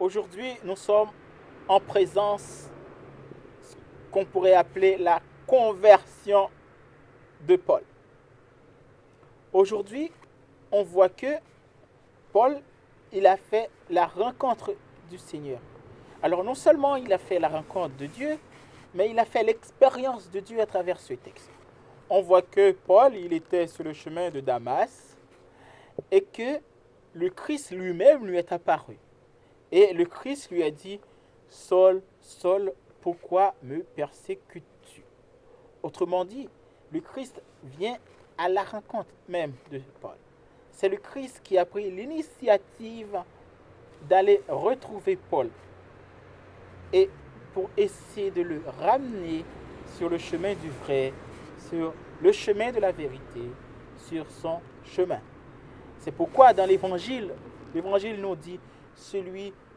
Aujourd'hui, nous sommes en présence qu'on pourrait appeler la conversion de Paul. Aujourd'hui, on voit que Paul, il a fait la rencontre du Seigneur. Alors non seulement il a fait la rencontre de Dieu, mais il a fait l'expérience de Dieu à travers ce texte. On voit que Paul, il était sur le chemin de Damas et que le Christ lui-même lui est apparu. Et le Christ lui a dit, Saul, Saul, pourquoi me persécutes-tu? Autrement dit, le Christ vient à la rencontre même de Paul. C'est le Christ qui a pris l'initiative d'aller retrouver Paul et pour essayer de le ramener sur le chemin du vrai, sur le chemin de la vérité, sur son chemin. C'est pourquoi dans l'évangile nous dit,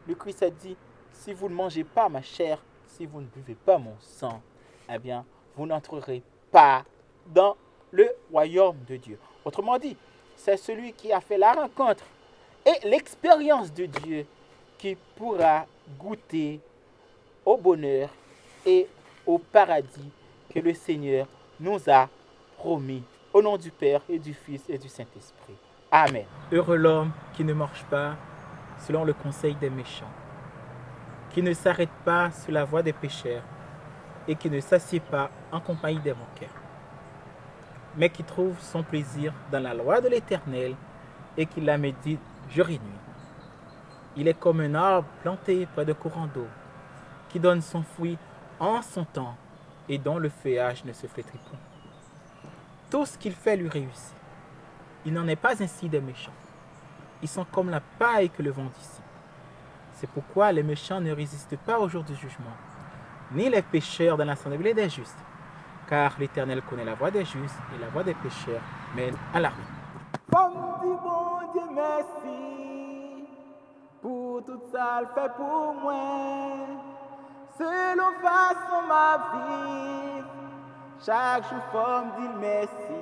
le Christ a dit, si vous ne mangez pas ma chair, si vous ne buvez pas mon sang, eh bien, vous n'entrerez pas dans le royaume de Dieu. Autrement dit, c'est celui qui a fait la rencontre et l'expérience de Dieu qui pourra goûter au bonheur et au paradis que le Seigneur nous a promis. Au nom du Père et du Fils et du Saint-Esprit. Amen. Heureux l'homme qui ne marche pas selon le conseil des méchants, qui ne s'arrête pas sur la voie des pécheurs et qui ne s'assied pas en compagnie des moqueurs, mais qui trouve son plaisir dans la loi de l'Éternel et qui la médite jour et nuit. Il est comme un arbre planté près de courant d'eau, qui donne son fruit en son temps et dont le feuillage ne se flétrit point. Tout ce qu'il fait lui réussit. Il n'en est pas ainsi des méchants. Ils sont comme la paille que le vent dissipe. C'est pourquoi les méchants ne résistent pas au jour du jugement, ni les pécheurs dans l'assemblée des justes, car l'Éternel connaît la voie des justes et la voie des pécheurs mène à la ruine. Comme dit bon Dieu merci, pour tout ça le fait pour moi, selon façon ma vie, chaque jour femme dit merci.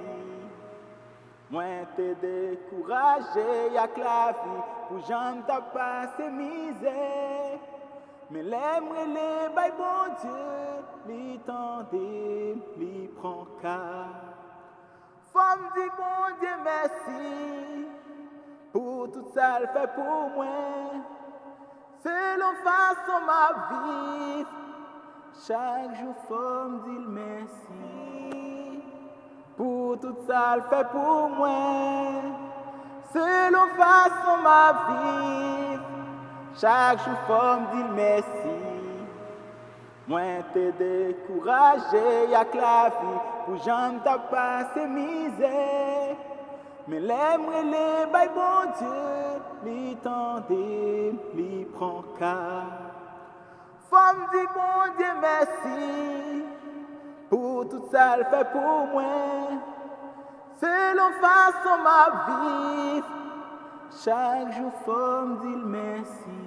Moi t'ai découragé y'a que la vie, pour j'en t'a passé misère. Mais l'aimerait les bails bon Dieu, li tendez, li prend cas. Femme dit bon Dieu merci, pour tout ça le fait pour moi. Selon façon ma vie, chaque jour femme dit merci. Pour tout ça le fait pour moi. Selon façon ma vie, chaque jour femme dit merci. Moi t'ai découragé y'a que la vie, pour j'en t'a passé misère. Mais l'aimerait les bails bon Dieu, li tendez, li prend cas. Femme dit bon Dieu merci, pour tout ça le fait pour moi. Selon façon ma vie, chaque jour femme dit merci.